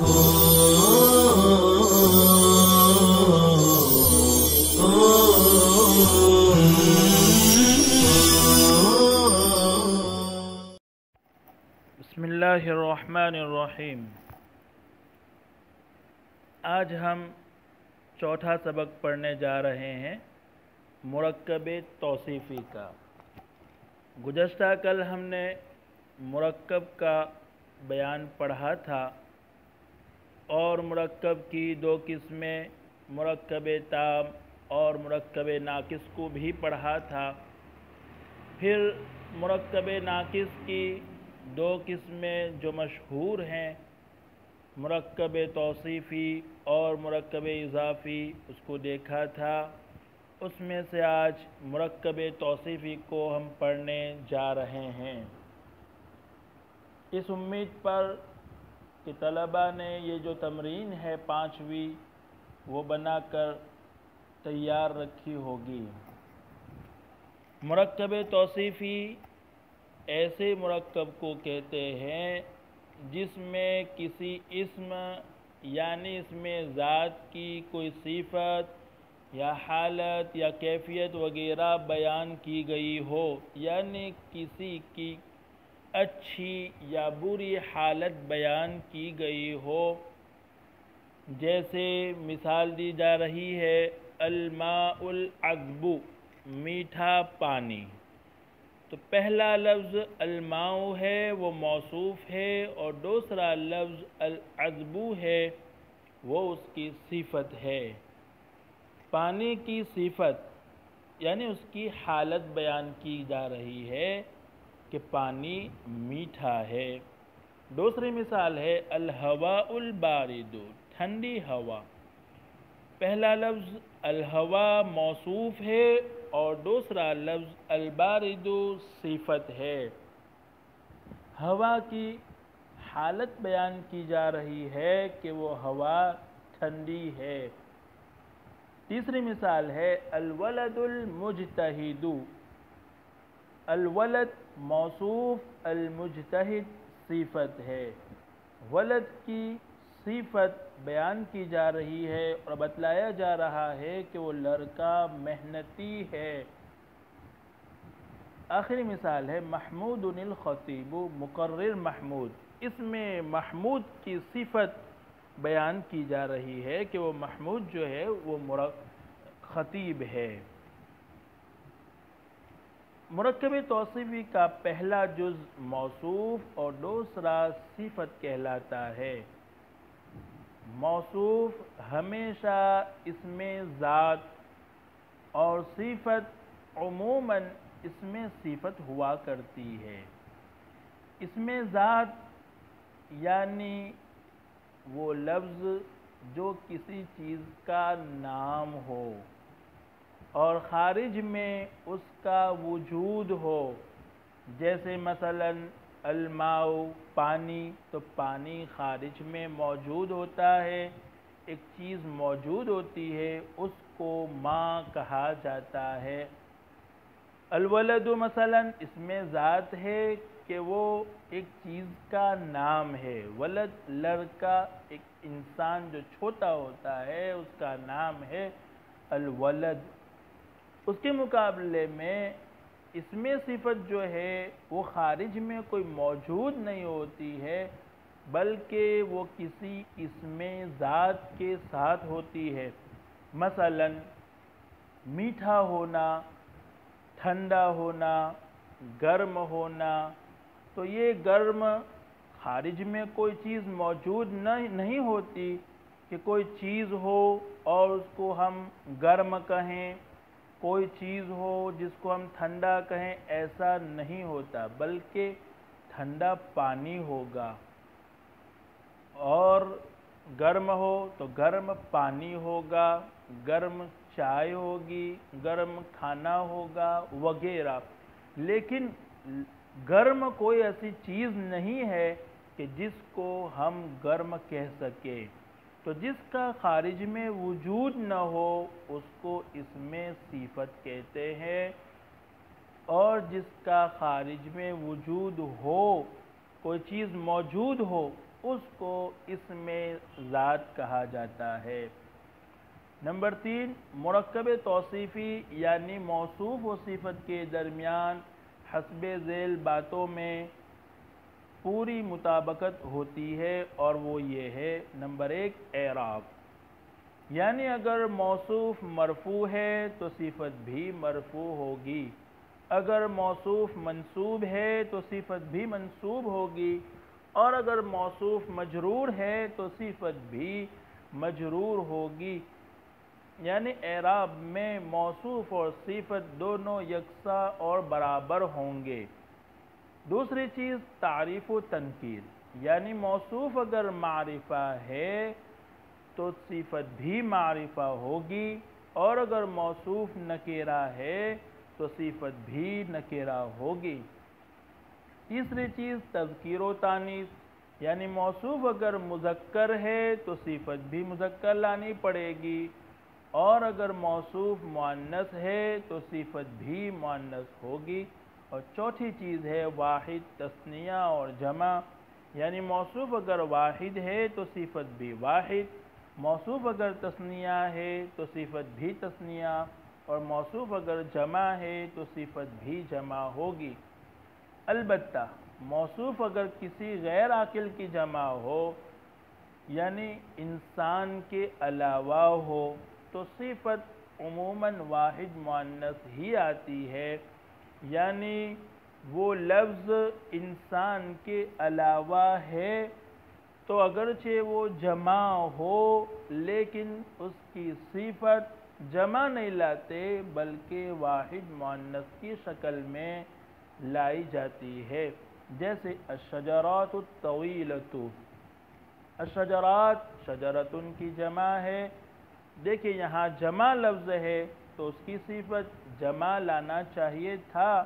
بسم اللہ الرحمن الرحیم۔ آج ہم چوتھا سبق پڑھنے جا رہے ہیں مرکب توصیفی کا۔ گزشتہ کل ہم نے مرکب کا بیان پڑھا تھا اور مرکب کی دو قسمیں مرکب تام اور مرکب ناقص کو بھی پڑھا تھا۔ پھر مرکب ناقص کی دو قسمیں جو مشہور ہیں، مرکب توصیفی اور مرکب اضافی، اس کو دیکھا تھا۔ اس میں سے آج مرکب توصیفی کو ہم پڑھنے جا رہے ہیں، اس امید پر کہ طلباء نے یہ جو تمرین ہے 5ویں وہ بنا کر تیار رکھی ہوگی۔ مرکب توصیفی ایسے مرکب کو کہتے ہیں جس میں کسی اسم یعنی اس میں ذات کی کوئی صفت یا حالت یا کیفیت وغیرہ بیان کی گئی ہو، یعنی کسی کی اچھی یا بری حالت بیان کی گئی ہو۔ جیسے مثال دی جا رہی ہے الماء العذب، میٹھا پانی۔ تو پہلا لفظ الماء ہے وہ موصوف ہے اور دوسرا لفظ العذب ہے وہ اس کی صفت ہے۔ پانی کی صفت یعنی اس کی حالت بیان کی جا رہی ہے کہ پانی میٹھا ہے۔ دوسری مثال ہے الہواء البارد، ٹھنڈی ہوا۔ پہلا لفظ الہوا موصوف ہے اور دوسرا لفظ البارد صفت ہے۔ ہوا کی حالت بیان کی جا رہی ہے کہ وہ ہوا ٹھنڈی ہے۔ تیسری مثال ہے الولد المجتہد، الولد موصوف، المجتہد صفت ہے۔ ولد کی صفت بیان کی جا رہی ہے اور بتلایا جا رہا ہے کہ وہ لڑکا محنتی ہے۔ آخری مثال ہے محمود الخطیب، مقرر محمود، اس میں محمود کی صفت بیان کی جا رہی ہے کہ وہ محمود جو ہے وہ خطیب ہے۔ مرکب توصیفی کا پہلا جز موصوف اور دوسرا صفت کہلاتا ہے۔ موصوف ہمیشہ اسم ذات اور صفت عموماً اسم صفت ہوا کرتی ہے۔ اسم ذات یعنی وہ لفظ جو کسی چیز کا نام ہو اور خارج میں اس کا وجود ہو، جیسے مثلا الماء پانی، تو پانی خارج میں موجود ہوتا ہے، ایک چیز موجود ہوتی ہے، اس کو ماء کہا جاتا ہے۔ الولد مثلا اس میں ذات ہے کہ وہ ایک چیز کا نام ہے۔ ولد لڑکا، ایک انسان جو چھوٹا ہوتا ہے اس کا نام ہے الولد۔ اس کے مقابلے میں اسم صفت جو ہے وہ خارج میں کوئی موجود نہیں ہوتی ہے، بلکہ وہ کسی اسم ذات کے ساتھ ہوتی ہے۔ مثلا میٹھا ہونا، ٹھنڈا ہونا، گرم ہونا۔ تو یہ گرم خارج میں کوئی چیز موجود نہیں ہوتی کہ کوئی چیز ہو اور اس کو ہم گرم کہیں، کوئی چیز ہو جس کو ہم ٹھنڈا کہیں، ایسا نہیں ہوتا، بلکہ ٹھنڈا پانی ہوگا، اور گرم ہو تو گرم پانی ہوگا، گرم چائے ہوگی، گرم کھانا ہوگا وغیرہ۔ لیکن گرم کوئی ایسی چیز نہیں ہے کہ جس کو ہم گرم کہہ سکیں۔ تو جس کا خارج میں وجود نہ ہو اس کو اسم صفت کہتے ہیں، اور جس کا خارج میں وجود ہو، کوئی چیز موجود ہو اس کو اسم ذات کہا جاتا ہے۔ نمبر 3، مرکب توصیفی یعنی موصوف و صفت کے درمیان حسب ذیل باتوں میں پوری مطابقت ہوتی ہے، اور وہ یہ ہے: نمبر 1، اعراب، یعنی اگر موصوف مرفوع ہے تو صفت بھی مرفوع ہوگی، اگر موصوف منصوب ہے تو صفت بھی منصوب ہوگی، اور اگر موصوف مجرور ہے تو صفت بھی مجرور ہوگی، یعنی اعراب میں موصوف اور صفت دونوں یکساں اور برابر ہوں گے۔ دوسری چیز تعریف و تنکیر، یعنی موصوف اگر معرفہ ہے تو صفت بھی معرفہ ہوگی، اور اگر موصوف نکرہ ہے تو صفت بھی نکرہ ہوگی۔ تیسری چیز تذکیر و تانیث، یعنی موصوف اگر مذکر ہے تو صفت بھی مذکر لانی پڑے گی، اور اگر موصوف مؤنث ہے تو صفت بھی مؤنث ہوگی۔ اور چوتھی چیز ہے واحد، تثنیہ اور جمع، یعنی موصوف اگر واحد ہے تو صفت بھی واحد، موصوف اگر تثنیہ ہے تو صفت بھی تثنیہ، اور موصوف اگر جمع ہے تو صفت بھی جمع ہوگی۔ البتہ موصوف اگر کسی غیر عاقل کی جمع ہو، یعنی انسان کے علاوہ ہو، تو صفت عموماً واحد مؤنث ہی آتی ہے، یعنی وہ لفظ انسان کے علاوہ ہے تو اگرچہ وہ جمع ہو لیکن اس کی صفت جمع نہیں لاتے بلکہ واحد مؤنث کی شکل میں لائی جاتی ہے، جیسے الشجرات الطویلۃ، الشجرات شجرتن کی جمع ہے۔ دیکھیں یہاں جمع لفظ ہے تو اس کی صفت جمع لانا چاہیے تھا،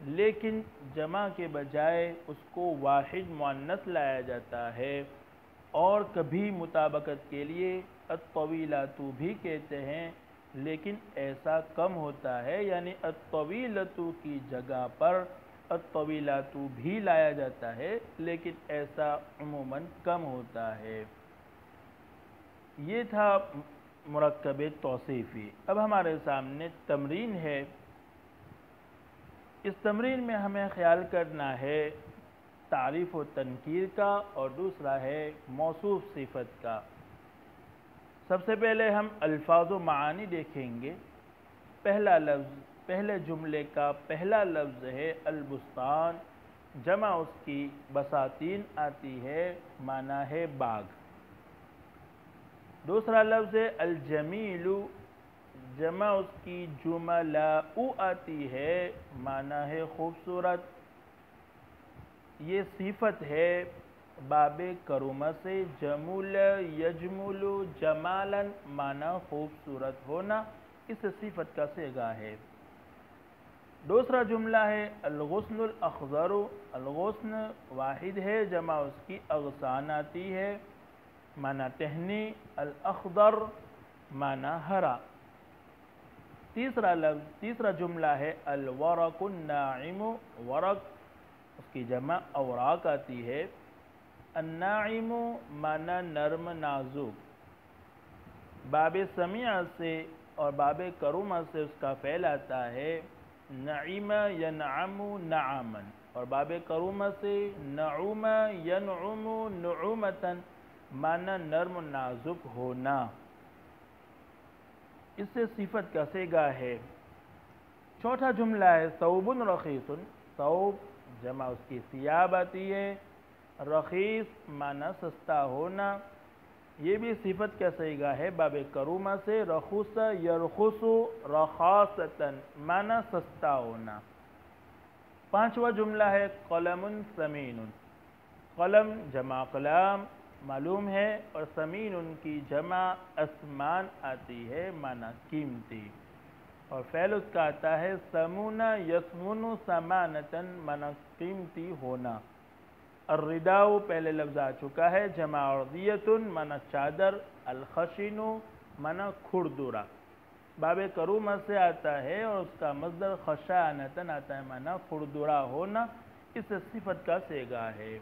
لیکن جمع کے بجائے اس کو واحد مؤنث لایا جاتا ہے، اور کبھی مطابقت کے لیے الطویلۃ بھی کہتے ہیں، لیکن ایسا کم ہوتا ہے، یعنی الطویلۃ کی جگہ پر الطویلۃ بھی لایا جاتا ہے، لیکن ایسا عموماً کم ہوتا ہے۔ یہ تھا مرکب توصیفی۔ اب ہمارے سامنے تمرین ہے، اس تمرین میں ہمیں خیال کرنا ہے تعریف و تنکیر کا، اور دوسرا ہے موصوف صفت کا۔ سب سے پہلے ہم الفاظ و معانی دیکھیں گے۔ پہلا لفظ، پہلے جملے کا پہلا لفظ ہے البستان، جمع اس کی بساتین آتی ہے، معنی ہے باغ۔ دوسرا لفظ ہے الجمیل، جمع اس کی جملاء آتی ہے، معنی ہے خوبصورت۔ یہ صفت ہے باب کرم سے، جمول یجمل جمالا، معنی خوبصورت ہونا، اس صفت کا صیغہ ہے۔ دوسرا جملہ ہے الغصن الاخضر، الغصن واحد ہے، جمع اس کی اغصان آتی ہے، معنی ٹہنی، الاخضر معنی ہرا۔ تیسرا جملہ ہے الورق الناعم، ورق اس کی جمع اوراق آتی ہے، الناعم معنی نرم نازک۔ باب سمیع سے اور باب کرم سے اس کا فعل آتا ہے، نعیم ینعم نعما، اور باب کرم سے نعوم ینعم نعومتا، معنی نرم نازک ہونا۔ اس سے صفت کا صیغہ ہے۔ چوتھا جملہ ہے ثوب رخیص، ثوب جمع اس کی ثیاب آتی ہے، رخیص معنی سستا ہونا، یہ بھی صفت کا صیغہ ہے باب کرومہ سے، رخص یرخص رخاصتا، معنی سستا ہونا۔ پانچواں جملہ ہے قلم ثمین، قلم جمع قلام معلوم ہے، اور ثمین کی جمع اثمان آتی ہے، معنی قیمتی، اور فعل اس کا آتا ہے ثمون یثمن ثمانتا، معنی قیمتی ہونا۔ الرداء پہلے لفظ آ چکا ہے، جمع اردیۃ معنی چادر، الخشن معنی کھردرا، باب کرومہ سے آتا ہے اور اس کا مصدر خشانتا آتا ہے، معنی کھردرا ہونا، اس صفت کا صیغہ ہے۔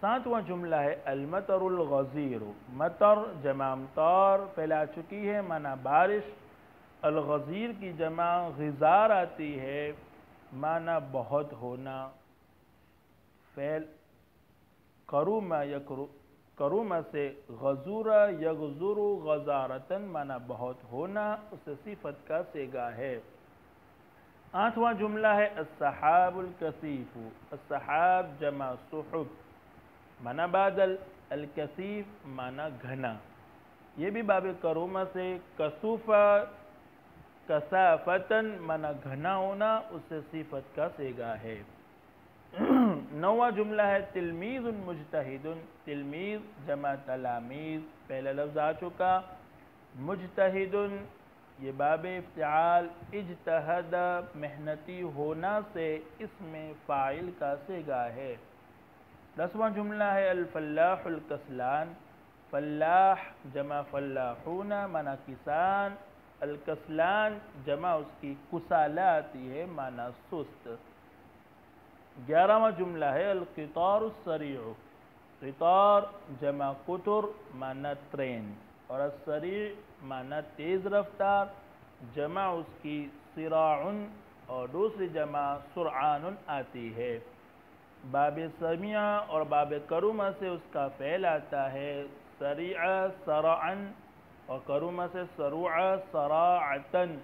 ساتواں جملہ ہے المطر الغزیر، مطر جمع امطار پہلے آ چکی ہے معنی بارش، الغزیر کی جمع غزار آتی ہے معنی بہت ہونا، فعل کروم سے غزورا یغزر غزارتن معنی بہت ہونا، اس صفت کا صیغہ ہے۔ آٹھواں جملہ ہے السحاب الکثیف، السحاب جمع سحب معنی بادل، الکثیف معنی گھنا، یہ بھی باب کرومہ سے کسوفا کثافتن معنی گھنا ہونا، اس سے صفت کا صیغہ ہے۔ نواں جملہ ہے تلمیذ مجتہد، تلمیذ جمع تلامیذ پہلا لفظ آ چکا، مجتہد یہ باب افتعال، اجتہد محنتی ہونا سے اس میں فاعل کا صیغہ ہے۔ دسواں جملہ ہے الفلاح الکسلان، فلاح جمع فلاحون معنی کسان، الکسلان جمع اس کی کسالہ آتی ہے معنی سست۔ گیارہواں جملہ ہے القطار السریع، قطار جمع قطر معنی ٹرین، اور السریع معنی تیز رفتار، جمع اس کی سراعن اور دوسری جمع سرعان آتی ہے۔ باب سمیع اور باب کرومہ سے اس کا فعل آتا ہے سریع سرعن، اور کرومہ سے سروع سراعتن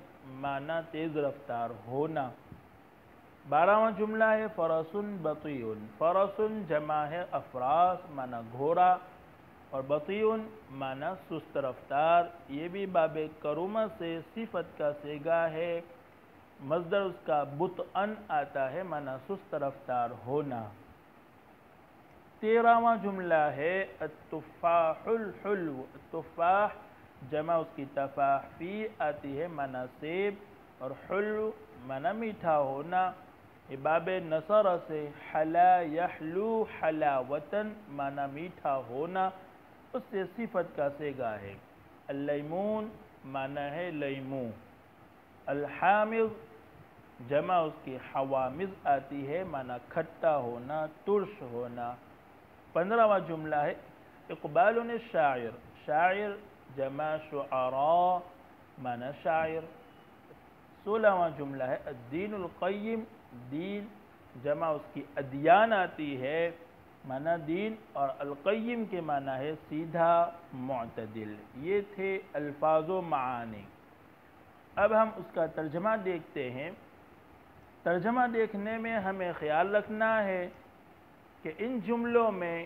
معنی تیز رفتار ہونا۔ بارہواں جملہ ہے فرس بطیع، فرس جمع ہے افراس معنی گھوڑا، اور بطیع معنی سست رفتار، یہ بھی باب کرومہ سے صفت کا صیغہ ہے، مصدر اس کا بطئن آتا ہے معنی سست رفتار ہونا۔ تیرہواں جملہ ہے التفاح الحلو، التفاح جمع اس کی تفاح فی آتی ہے معنی سیب، اور حلو معنی میٹھا ہونا، یہ باب نصر سے حلا یحلو حلاوتن معنی میٹھا ہونا، اس سے صفت کا صیغہ ہے۔ اللیمون معنی ہے لیموں، الحامض جمع اس کی حوامض آتی ہے معنی کھٹا ہونا ترش ہونا۔ پندرہواں جملہ ہے اقبال الشاعر، شاعر جمع شعراء معنی شاعر۔ سولہواں جملہ ہے الدین القیم، دین جمع اس کی ادیان آتی ہے معنی دین، اور القیم کے معنی ہے سیدھا معتدل۔ یہ تھے الفاظ و معانی۔ اب ہم اس کا ترجمہ دیکھتے ہیں۔ ترجمہ دیکھنے میں ہمیں خیال رکھنا ہے کہ ان جملوں میں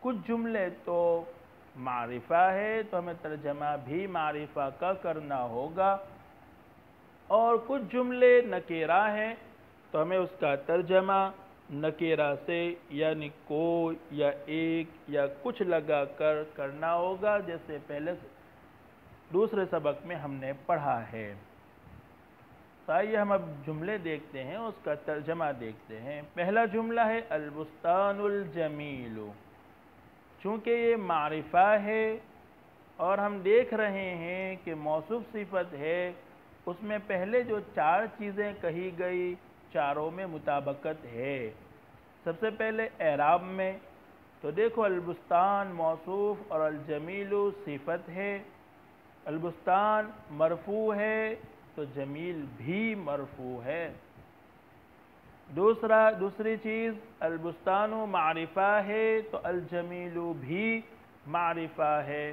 کچھ جملے تو معرفہ ہے تو ہمیں ترجمہ بھی معرفہ کا کرنا ہوگا، اور کچھ جملے نکیرہ ہیں تو ہمیں اس کا ترجمہ نکیرہ سے یعنی کوئی یا ایک یا کچھ لگا کر کرنا ہوگا، جیسے پہلے دوسرے سبق میں ہم نے پڑھا ہے۔ تو آئیے ہم اب جملے دیکھتے ہیں، اس کا ترجمہ دیکھتے ہیں۔ پہلا جملہ ہے البستان الجمیل، چونکہ یہ معرفہ ہے اور ہم دیکھ رہے ہیں کہ موصوف صفت ہے، اس میں پہلے جو چار چیزیں کہی گئی چاروں میں مطابقت ہے۔ سب سے پہلے اعراب میں تو دیکھو البستان موصوف اور الجمیل صفت ہے، البستان مرفوع ہے تو جمیل بھی مرفوع ہے۔ دوسری چیز البستان معرفہ ہے تو الجمیل بھی معرفہ ہے۔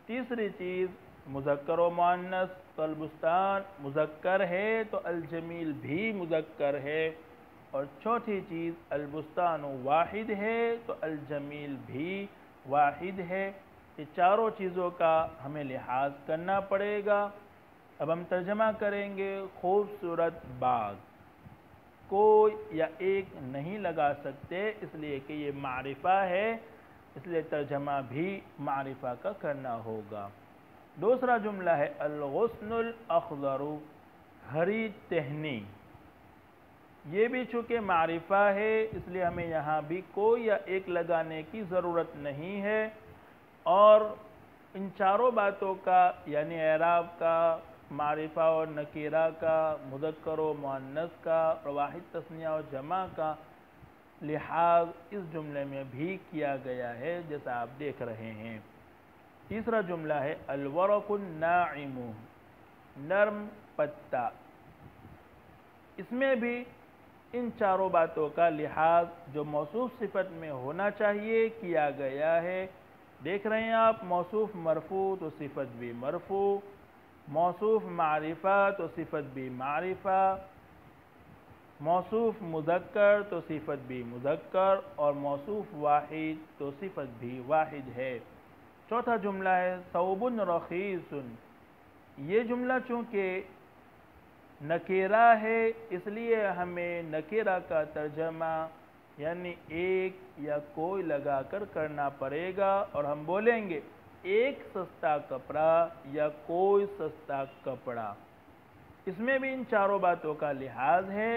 تیسری چیز مذکر و مؤنث تو البستان مذکر ہے تو الجمیل بھی مذکر ہے، اور چوتھی چیز البستان واحد ہے تو الجمیل بھی واحد ہے۔ یہ چاروں چیزوں کا ہمیں لحاظ کرنا پڑے گا۔ اب ہم ترجمہ کریں گے خوبصورت باغ، کوئی یا ایک نہیں لگا سکتے اس لیے کہ یہ معرفہ ہے، اس لیے ترجمہ بھی معرفہ کا کرنا ہوگا۔ دوسرا جملہ ہے الغصن الاخضر، ہری ٹہنی، یہ بھی چونکہ معرفہ ہے اس لیے ہمیں یہاں بھی کوئی یا ایک لگانے کی ضرورت نہیں ہے، اور ان چاروں باتوں کا یعنی اعراب کا، معرفہ اور نکیرہ کا، مذکر و مؤنث کا، اور واحد تثنیہ اور جمع کا، لحاظ اس جملے میں بھی کیا گیا ہے جیسا آپ دیکھ رہے ہیں۔ تیسرا جملہ ہے الورق الناعم، نرم پتا۔ اس میں بھی ان چاروں باتوں کا لحاظ جو موصوف صفت میں ہونا چاہیے کیا گیا ہے۔ دیکھ رہے ہیں آپ، موصوف مرفوع تو صفت بھی مرفوع، موصوف معرفہ تو صفت بھی معرفہ، موصوف مذکر تو صفت بھی مذکر، اور موصوف واحد تو صفت بھی واحد ہے۔ چوتھا جملہ ہے ثوب رخیص، یہ جملہ چونکہ نکیرہ ہے اس لیے ہمیں نکیرہ کا ترجمہ یعنی ایک یا کوئی لگا کر کرنا پڑے گا، اور ہم بولیں گے ایک سستا کپڑا یا کوئی سستا کپڑا۔ اس میں بھی ان چاروں باتوں کا لحاظ ہے۔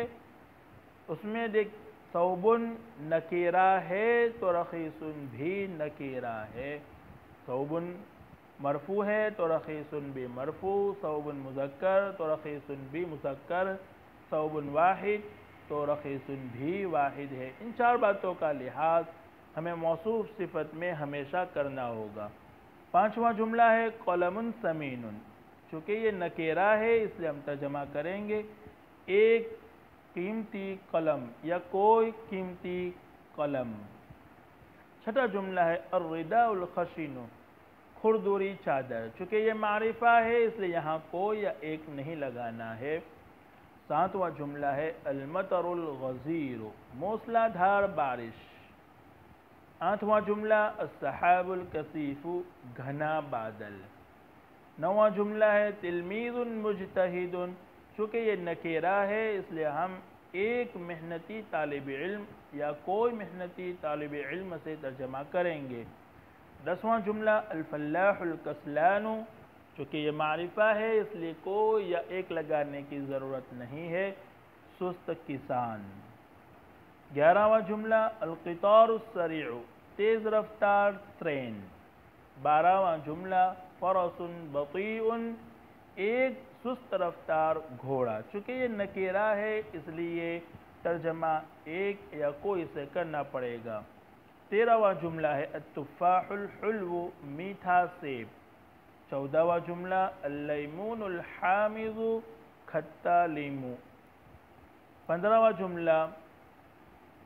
اس میں دیکھ ثوبن نکیرہ ہے تو رخیصن بھی نکیرہ ہے، ثوبن مرفوع ہے تو رخیصن بھی مرفوع، ثوبن مذکر تو رخیصن بھی مذکر، ثوبن واحد تو رخیصن بھی واحد ہے۔ ان چار باتوں کا لحاظ ہمیں موصوف صفت میں ہمیشہ کرنا ہوگا۔ پانچواں جملہ ہے قلم ثمین، چونکہ یہ نکیرہ ہے اس لیے ہم ترجمہ کریں گے ایک قیمتی قلم یا کوئی قیمتی قلم۔ چھٹا جملہ ہے الرداء الخشن، کھردری چادر، چونکہ یہ معرفہ ہے اس لیے یہاں کوئی یا ایک نہیں لگانا ہے۔ ساتواں جملہ ہے المطر الغزیر، موسلا دھار بارش۔ آٹھواں جملہ السحاب الکثیف، گھنا بادل۔ نواں جملہ ہے تلمیذ مجتہد، چونکہ یہ نکیرہ ہے اس لیے ہم ایک محنتی طالب علم یا کوئی محنتی طالب علم سے ترجمہ کریں گے۔ دسواں جملہ الفلاح الکسلان، چونکہ یہ معرفہ ہے اس لیے کوئی یا ایک لگانے کی ضرورت نہیں ہے، سست کسان۔ گیارہواں جملہ القطار السریع، تیز رفتار ٹرین۔ بارہواں جملہ فرس بطیء، ایک سست رفتار گھوڑا، چونکہ یہ نکیرہ ہے اس لیے ترجمہ ایک یا کوئی سے کرنا پڑے گا۔ تیرہواں جملہ ہے التفاح الحلو، میٹھا سیب۔ چودہواں جملہ اللیمون الحامض، کھٹا لیمو۔ پندرہواں جملہ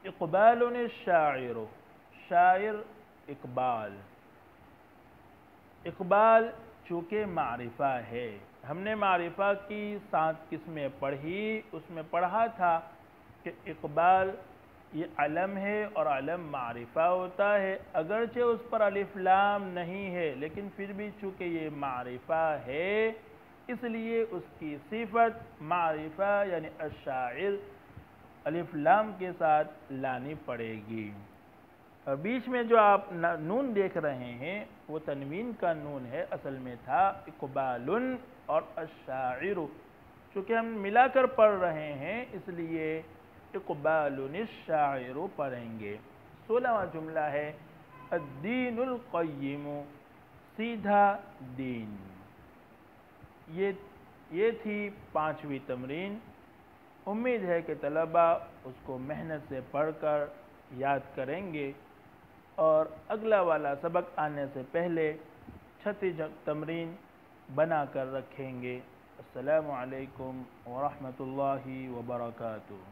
اقبال الشاعر، شاعر اقبال۔ اقبال چونکہ معرفہ ہے، ہم نے معرفہ کی 7 قسمیں پڑھی، اس میں پڑھا تھا کہ اقبال یہ علم ہے اور علم معرفہ ہوتا ہے، اگرچہ اس پر الف لام نہیں ہے لیکن پھر بھی چونکہ یہ معرفہ ہے اس لیے اس کی صفت معرفہ یعنی الشاعر الف لام کے ساتھ لانی پڑے گی۔ اور بیچ میں جو آپ نون دیکھ رہے ہیں وہ تنوین کا نون ہے، اصل میں تھا اقبال اور الشاعر، چونکہ ہم ملا کر پڑھ رہے ہیں اس لیے اقبال الشاعر پڑھیں گے۔ 16واں جملہ ہے الدین القیم، سیدھا دین۔ یہ تھی 5ویں تمرین۔ امید ہے کہ طلبہ اس کو محنت سے پڑھ کر یاد کریں گے اور اگلا والا سبق آنے سے پہلے 6 تمرین بنا کر رکھیں گے۔ السلام علیکم ورحمۃ اللہ وبرکاتہ۔